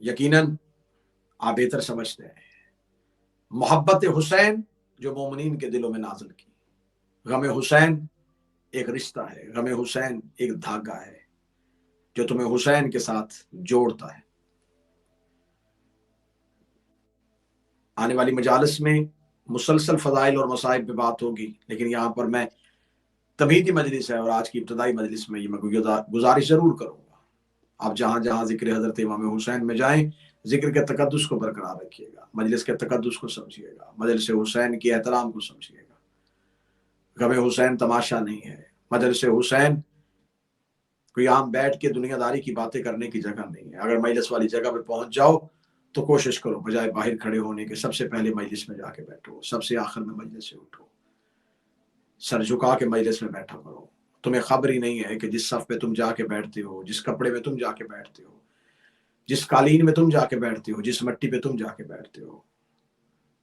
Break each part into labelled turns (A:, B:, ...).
A: यकीनन आप बेहतर समझते हैं, मोहब्बत हुसैन जो मोमिनीन के दिलों में नाजिल की, गम हुसैन एक रिश्ता है, गम हुसैन एक धागा है जो तुम्हें हुसैन के साथ जोड़ता है। आने वाली मजालिस में मुसलसल फजाइल और मसाइब पे बात होगी, लेकिन यहाँ पर मैं तमहीदी मजलिस है और आज की इब्तदाई मजलिस में ये मैं गुजारिश जरूर करूंगा, आप जहां जहां जिक्र हजरत इमाम हुसैन में जाएं, जिक्र के तकद्दुस को बरकरार रखिएगा, मजलिस के तकद्दुस को समझिएगा, मजलिस हुसैन के एहतराम को समझिएगा। गम हुसैन तमाशा नहीं है, मजलिस हुसैन कोई आम बैठ के दुनियादारी की बातें करने की जगह नहीं है। अगर मजलिस वाली जगह पे पहुंच जाओ तो कोशिश करो बजाय बाहर खड़े होने के सबसे पहले मजलिस में जाके बैठो, सबसे आखिर में मजलिस से उठो, सर झुका के मजलिस में बैठा करो। तुम्हें खबर ही नहीं है कि जिस सफ पे तुम जाके बैठते हो, जिस कपड़े में तुम जाके बैठते हो, जिस कालीन में तुम जाके बैठते हो, जिस मट्टी पे तुम जाके बैठते हो,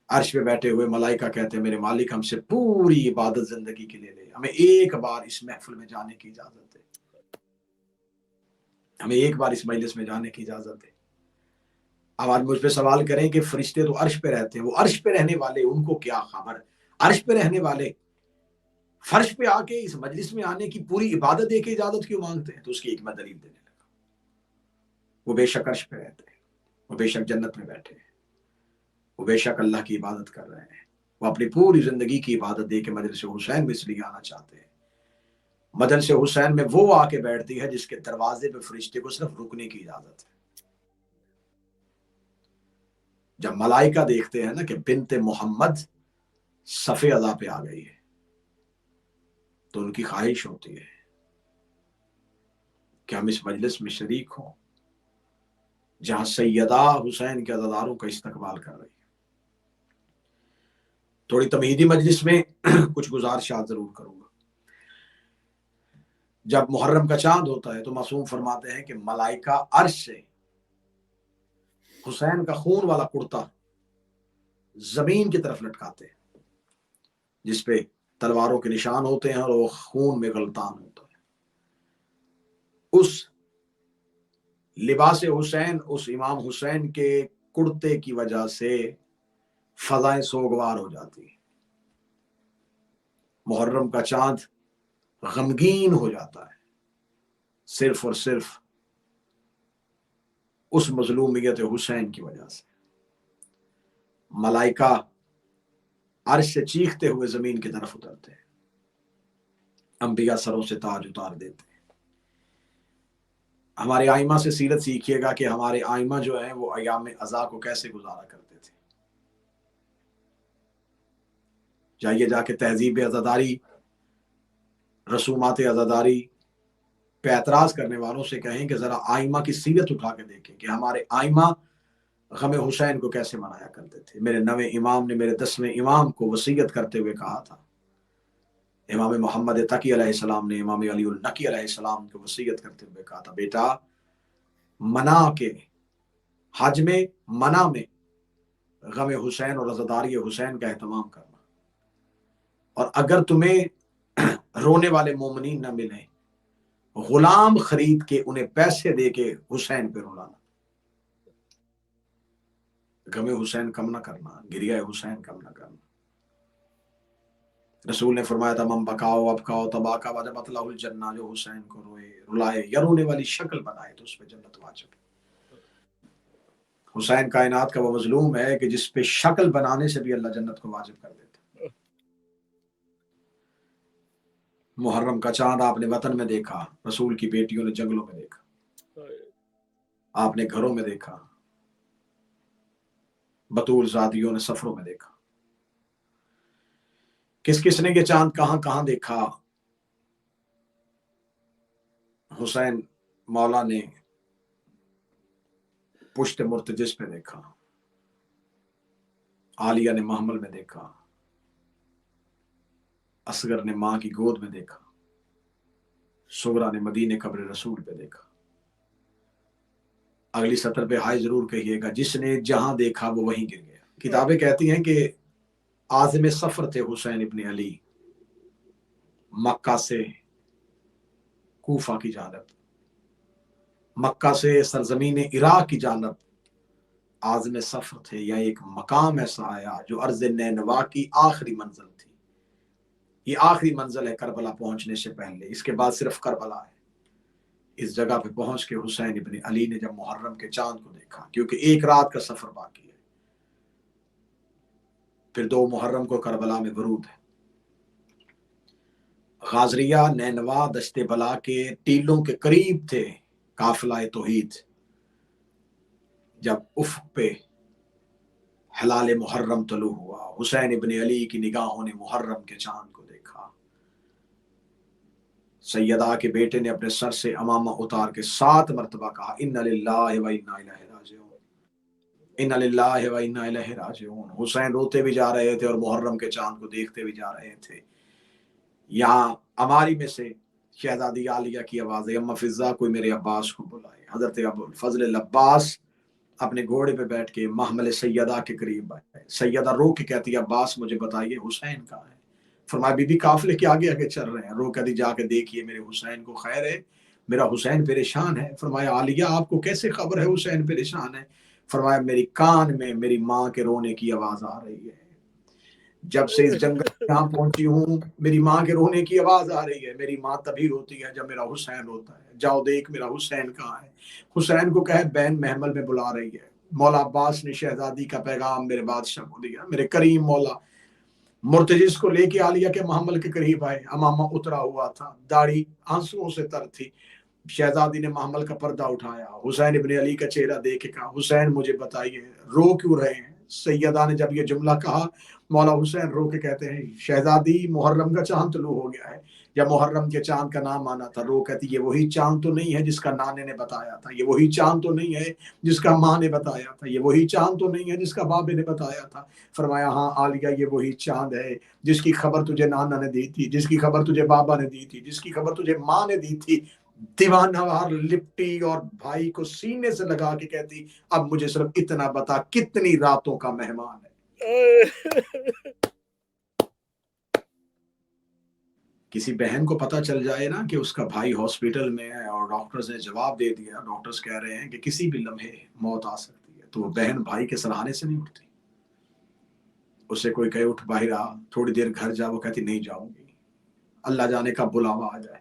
A: अर्श पे बैठे हुए मलाइका कहते हैं मेरे मालिक हमसे पूरी इबादत जिंदगी के लिए ले, हमें एक बार इस महफिल में जाने की इजाजत दे, हमें एक बार इस मजलिस में जाने की इजाजत दे। अब आज मुझ पे सवाल करें कि फरिश्ते तो अर्श पे रहते हैं, वो अर्श पे रहने वाले उनको क्या खबर, अर्श पे रहने वाले फर्श पे आके इस मजलिस में आने की पूरी इबादत दे के इजाजत क्यों मांगते हैं? तो उसकी एक मैं दलील देने लगा। वो बेशक अर्श पे रहते हैं, वो बेशक जन्नत में बैठे हैं, वो बेशक अल्लाह की इबादत कर रहे हैं, वो अपनी पूरी जिंदगी की इबादत दे के मजलिस हुसैन में इसलिए आना चाहते हैं। मजलिस हुसैन में वो आके बैठती है जिसके दरवाजे पे फरिश्ते को सिर्फ रुकने की इजाजत है। जब मलाइका देखते हैं ना कि बिनते मोहम्मद सफ़े अदा पे आ गई है, तो उनकी ख्वाहिश होती है कि हम इस मजलिस में शरीक हों जहां सैयदा हुसैन के अज़ादारों का इस्तकबाल कर रही है। थोड़ी तमहीदी मजलिस में कुछ गुजारिशात जरूर करूंगा। जब मुहर्रम का चांद होता है तो मासूम फरमाते हैं कि मलाइका अर्श से हुसैन का खून वाला कुर्ता जमीन की तरफ लटकाते हैं जिसपे तलवारों के निशान होते हैं और वो खून में गलतान होता है। उस लिबास हुसैन, उस इमाम हुसैन के कुर्ते की वजह से फजाएं सोगवार हो जाती है, मुहर्रम का चांद गमगीन हो जाता है सिर्फ और सिर्फ उस मजलूमियत हुसैन की वजह से। मलाइका अर्श से चीखते हुए जमीन की तरफ उतरते हैं, अंबिया सरों से ताज उतार देते हैं। हमारे आइमा से सीरत सीखिएगा कि हमारे आइमा जो है वो अयाम अज़ा को कैसे गुजारा करते थे। जाइए जाके तहजीब अज़ादारी, रसूमात अज़ादारी पे एतराज करने वालों से कहें कि जरा आइमा की सीरत उठा के देखें कि हमारे आइमा गम हुसैन को कैसे मनाया करते थे। मेरे 9वें इमाम ने मेरे 10वें इमाम को वसीयत करते हुए कहा था, इमाम मोहम्मद तकी अलैहिस्सलाम ने इमाम अली उल नकी अलैहिस्सलाम को वसीयत करते हुए कहा था, बेटा मना के हज में मना में गम हुसैन और अज़ादारी हुसैन का एहतमाम करना, और अगर तुम्हें रोने वाले मोमिनीन न मिले, गुलाम खरीद के उन्हें पैसे दे के हुसैन पे रुलाना। गम हुसैन कम ना करना, गिरिया हुसैन कम ना करना। रसूल ने फरमाया था मम बकाओ अबकाओ तबाका वजब अतलाहुल जन्ना, जो हुसैन को रोए रुलाए या रोने वाली शक्ल बनाए तो उस पे जन्नत वाजिब है। हुसैन कायनात का वो मजलूम है कि जिस पे शक्ल बनाने से भी अल्लाह जन्नत को वाजिब कर देता। मुहर्रम का चांद आपने वतन में देखा, रसूल की बेटियों ने जंगलों में देखा, आपने घरों में देखा, बतूल ज़ादियों ने सफरों में देखा। किस किसने ये चांद कहां कहां देखा? हुसैन मौला ने पुश्त मुर्तजिस पे देखा, आलिया ने महमल में देखा, असगर ने मां की गोद में देखा, सुगरा ने मदीने कब्र रसूल पे देखा। अगली सतर पे हाय जरूर कहिएगा, जिसने जहां देखा वो वहीं गिर गया। किताबें कहती हैं कि आज़िम सफर थे हुसैन इब्न अली, मक्का से कूफा की जानब, मक्का से सरजमीन इराक की जानब आज़म सफ़र थे, या एक मकाम ऐसा आया जो अर्ज़ नैनवा की आखिरी मंजिल थी। ये आखिरी मंजिल है करबला पहुंचने से पहले, इसके बाद सिर्फ करबला है। इस जगह पे पहुंच के हुसैन इब्न अली ने जब मुहर्रम के चांद को देखा, क्योंकि एक रात का सफर बाकी है, फिर 2 मुहर्रम को करबला में वरूद है। गाजरिया नैनवा दश्ते बला के टीलों के करीब थे काफिला तौहीद, जब उफ़्क़ पे हिलाल मुहर्रम तलू हुआ, हुसैन इब्न अली की निगाहों ने मुहर्रम के चांद को देखा। सैयदा के बेटे ने अपने सर से अमामा उतार के 7 मरतबा कहा, इन्ना लिल्लाहि व इन्ना इलैहि राजिऊन, इन्ना लिल्लाहि व इन्ना इलैहि राजिऊन। हुसैन रोते भी जा रहे थे और मुहर्रम के चांद को देखते भी जा रहे थे। यहाँ अमारी में से शहजादी आलिया की आवाज है, अम्मा फिजा कोई मेरे अब्बास को बुलाए। हजरत अबुल फजल अब्बास अपने घोड़े पे बैठ के महमल सैयदा के करीब आए। सैयदा रो के कहती है, अब्बास मुझे बताइए हुसैन कहाँ है? फरमाया, बीबी काफिले के आगे आगे चल रहे हैं। रो कहती, जाके देखिए मेरे हुसैन को खैर है, मेरा हुसैन परेशान है। फरमाया, आलिया आपको कैसे खबर है हुसैन परेशान है? फरमाया, मेरी कान में मेरी माँ के रोने की आवाज आ रही है। जब से इस जंगल यहाँ पहुंची हूँ, मेरी माँ के रोने की आवाज आ रही है। मेरी माँ तभी रोती है जब मेरा हुसैन रोता है। जाओ देख मेरा हुसैन कहाँ है। हुसैन को कहे बहन महमल में बुला रही है। मौला अब्बास ने शहजादी का पैगाम मेरे बादशाह को दिया। मेरे करीम मौला मुर्तजिस को लेके आलिया के महमल के करीब आए। अमामा उतरा हुआ था, दाढ़ी आंसुओं से तर थी। शहजादी ने महमल का पर्दा उठाया, हुसैन इब्न अली का चेहरा देख के कहा, हुसैन मुझे बताइए रो क्यों रहे हैं? सैयदा ने जब ये जुमला कहा, मौला हुसैन रो के कहते हैं, शहजादी मुहर्रम का चांद तुलू हो गया है। जब मुहर्रम के चांद का नाम आना था, रो कहती, ये वही चांद तो नहीं है जिसका नाने ने बताया था, ये वही चांद तो नहीं है जिसका माँ ने बताया था, ये वही चांद तो नहीं है जिसका बाबे ने बताया था। फरमाया, हाँ आलिया, ये वही चांद है जिसकी खबर तुझे नाना ने दी थी, जिसकी खबर तुझे बाबा ने दी थी, जिसकी खबर तुझे माँ ने दी थी। दीवानवार लिपटी और भाई को सीने से लगा के कहती, अब मुझे सिर्फ इतना बता, कितनी रातों का मेहमान है? किसी बहन को पता चल जाए ना कि उसका भाई हॉस्पिटल में है और डॉक्टर्स ने जवाब दे दिया, डॉक्टर्स कह रहे हैं कि किसी भी लम्हे मौत आ सकती है, तो वो बहन भाई के सराहने से नहीं उठती। उससे कोई कहे उठ बाहर आ, थोड़ी देर घर जा, वो कहती नहीं जाऊंगी, अल्लाह जाने का बुलावा आ जाए।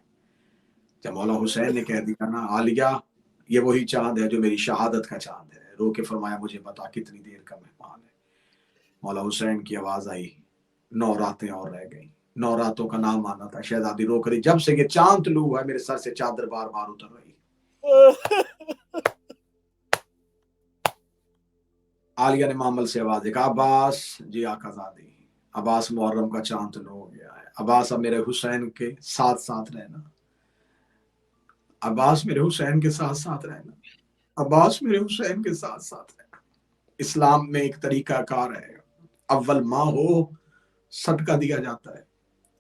A: जब मौला हुसैन ने कह दिया ना, आलिया ये वही चांद है जो मेरी शहादत का चांद है, रो के फरमाया, मुझे बता कितनी देर का मेहमान है? मौला हुसैन की आवाज आई, 9 रातें और रह गई। 9 रातों का नाम आना था। शहजादी रो करी, जब से ये चांद तुलू हुआ है मेरे सर से चादर बार बार उतर रही। आलिया ने मामल से आवाज देखा, अब्बास जी आकाजादी, अब्बास मुहर्रम का चांद तुलू हो गया है। अब्बास अब मेरे हुसैन के साथ साथ रहना, अब्बास मेरे हुसैन के साथ साथ रहना, अब्बास मेरे हुसैन के साथ साथ रहना। इस्लाम में एक तरीका कार है, अव्वल माँ हो सदका दिया जाता है,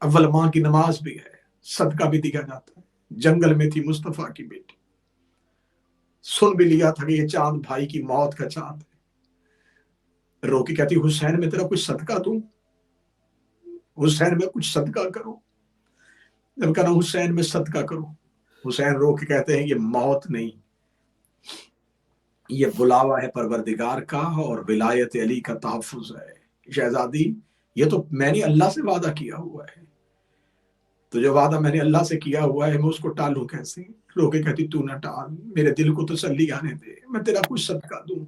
A: अव्वल माँ की नमाज भी है, सदका भी दिया जाता है। जंगल में थी मुस्तफा की बेटी, सुन भी लिया था कि ये चांद भाई की मौत का चांद है। रोकी कहती, हुसैन में तेरा कुछ सदका दूं, हुसैन में कुछ सदका करो। जब कहना हुसैन में सदका करो, हुसैन रो के कहते हैं, ये मौत नहीं, ये बुलावा है परवरदिगार का और विलायत अली का तहफ्फुज है। शहजादी, ये तो मैंने अल्लाह से वादा किया हुआ है, तो जो वादा मैंने अल्लाह से किया हुआ है मैं उसको टालूं कैसे? रोके कहती, तू ना टाल, मेरे दिल को तसल्ली आने दे, मैं तेरा कुछ सदका दूं,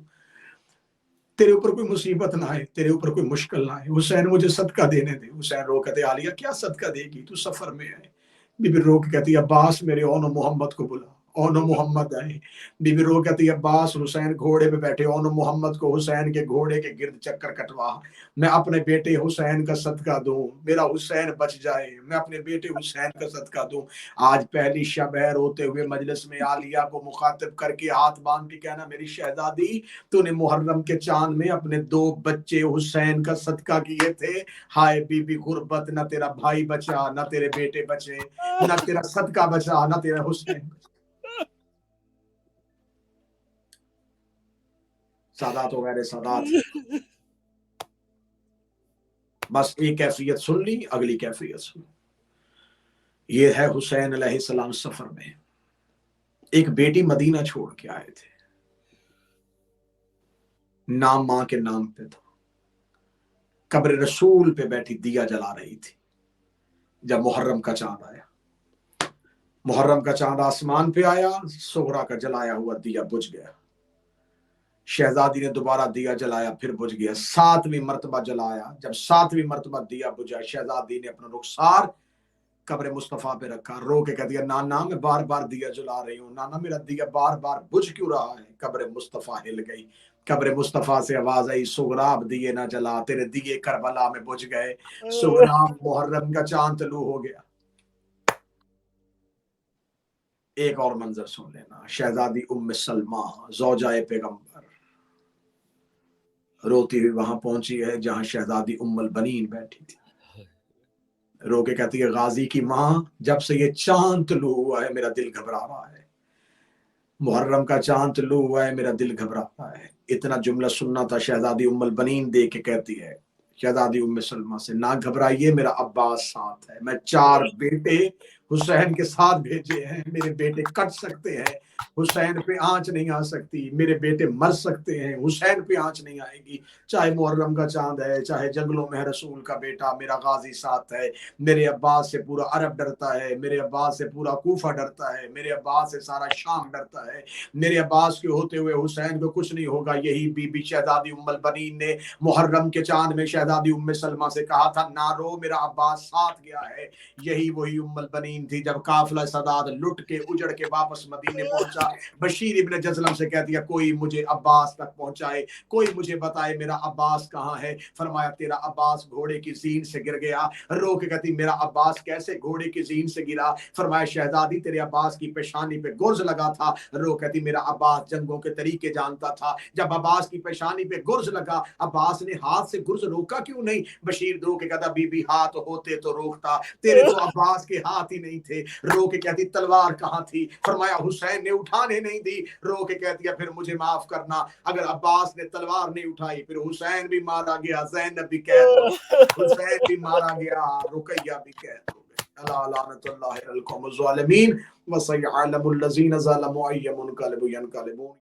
A: तेरे ऊपर कोई मुसीबत ना आए, तेरे ऊपर कोई मुश्किल ना आए, हुसैन मुझे सदका देने दे। हुसैन रो कहते, आलिया क्या सदका देगी, तू सफर में है। बीबी रो के कहती, अब्बास मेरे ओनो मोहम्मद को बुला, ओनो मोहम्मद आए। बीबी रो कहती, अब्बास हुसैन घोड़े पे बैठे, ओनो मोहम्मद को हुसैन के घोड़े के गिर्द चक्कर कटवा, मैं अपने बेटे हुसैन का सदका दूं, मेरा हुसैन बच जाए, मैं अपने बेटे हुसैन का सदका दूं। आज पहली शब है, रोते हुए मजलिस में आलिया को मुखातिब करके हाथ बांध के कहना, मेरी शहजादी, तूने मुहर्रम के चांद में अपने 2 बच्चे हुसैन का सदका किए थे। हाय बीबी गुर्बत, न तेरा भाई बचा, न तेरे बेटे बचे, न तेरा सदका बचा, न तेरा हुसैन। सादात वगैरह सादात, बस एक कैफियत सुन ली, अगली कैफियत सुन। ये है हुसैन अलैहिस्सलाम सफर में, एक बेटी मदीना छोड़ के आए थे, नाम मां के नाम पे था। कब्र रसूल पे बैठी दिया जला रही थी। जब मुहर्रम का चांद आया, मुहर्रम का चांद आसमान पे आया, सोहरा का जलाया हुआ दिया बुझ गया। शहजादी ने दोबारा दिया जलाया, फिर बुझ गया। 7वीं मर्तबा जलाया। जब 7वीं मर्तबा दिया बुझा, शहजादी ने अपना रुखसार कब्र मुस्तफा पे रखा, रो के कह दिया, नाना मैं बार बार दिया जला रही हूँ, नाना मेरा दिया बार बार बुझ क्यों रहा है। कब्र मुस्तफा हिल गई। कब्र मुस्तफा से आवाज आई, सुगराब दिए ना जला, तेरे दिए करबला में बुझ गए। सुगराब मुहर्रम का चांद तलू हो गया। एक और मंजर सुन लेना। शहजादी उम्मे सलमा ज़ौजाए पैगंबर रोती हुई वहां पहुंची है जहां शहजादी उम्मुल बनीन बैठी थी। रो के कहती है, गाजी की मां, जब से ये चांद तलू हुआ है मेरा दिल घबरा रहा है। मुहर्रम का चांद तलू हुआ है, मेरा दिल घबरा रहा है। इतना जुमला सुनना था। शहजादी उम्मुल बनीन दे के कहती है शहजादी उम्मे सलमा से, ना घबराइए, मेरा अब्बास साथ है। मैं 4 बेटे हुसैन के साथ भेजे हैं। मेरे बेटे कट सकते हैं, हुसैन पे आंच नहीं आ सकती। मेरे बेटे मर सकते हैं, हुसैन पे आंच नहीं आएगी। चाहे मुहर्रम का चांद है, चाहे जंगलों में है रसूल का बेटा, मेरा गाजी साथ है। मेरे अब्बास से पूरा अरब डरता है, मेरे अब्बास से पूरा कूफा डरता है, मेरे अब्बास से सारा शाम डरता है। मेरे अब्बास के होते हुए हुसैन को कुछ नहीं होगा। यही बीबी शहजादी उम्मुल बनीन ने मुहर्रम के चांद में शहजादी उम्मे सलमा से कहा था, ना रो, मेरा अब्बास साथ गया है। यही वही उम्मुल बनीन थी। जब काफिला सदाद लुट के उजड़ के वापस मदीने पहुंचा, बशीर इब्न जज़लम से कह दिया, कोई मुझे अब्बास तक पहुंचाए, कोई मुझे बताए मेरा अब्बास कहाँ है। फरमाया, तेरा अब्बास घोड़े की जीन से गिर गया। रो के कहती, मेरा अब्बास कैसे घोड़े की जीन से गिरा। फरमाया, शहजादी तेरे अब्बास की पेशानी पे गुर्ज लगा था। रो कहती, मेरा अब्बास जंगों के तरीके जानता था। जब अब्बास की पेशानी पे गुर्ज लगा, अब्बास ने हाथ से गुर्ज रोका क्यों नहीं। बशीर रो के कहता, बीबी हाथ होते तो रोकता, तेरे तो अब्बास के हाथ ही नहीं थे। रो के कहती, तलवार कहाँ थी। फरमाया, हुसैन ने उठाने नहीं दी। रो के कहती है, फिर मुझे माफ करना, अगर अब्बास ने तलवार नहीं उठाई फिर हुसैन भी मारा गया, ज़ैनब भी कैद हो गई, हुसैन भी मारा गया, रुकैया भी कैद हो गई। अला लानतुल्लाहि अलल कौमिज़ ज़ालिमीन व सयअलमुल लज़ीना ज़लमू अय्युम मुनक़लिबुन यनक़लिबून।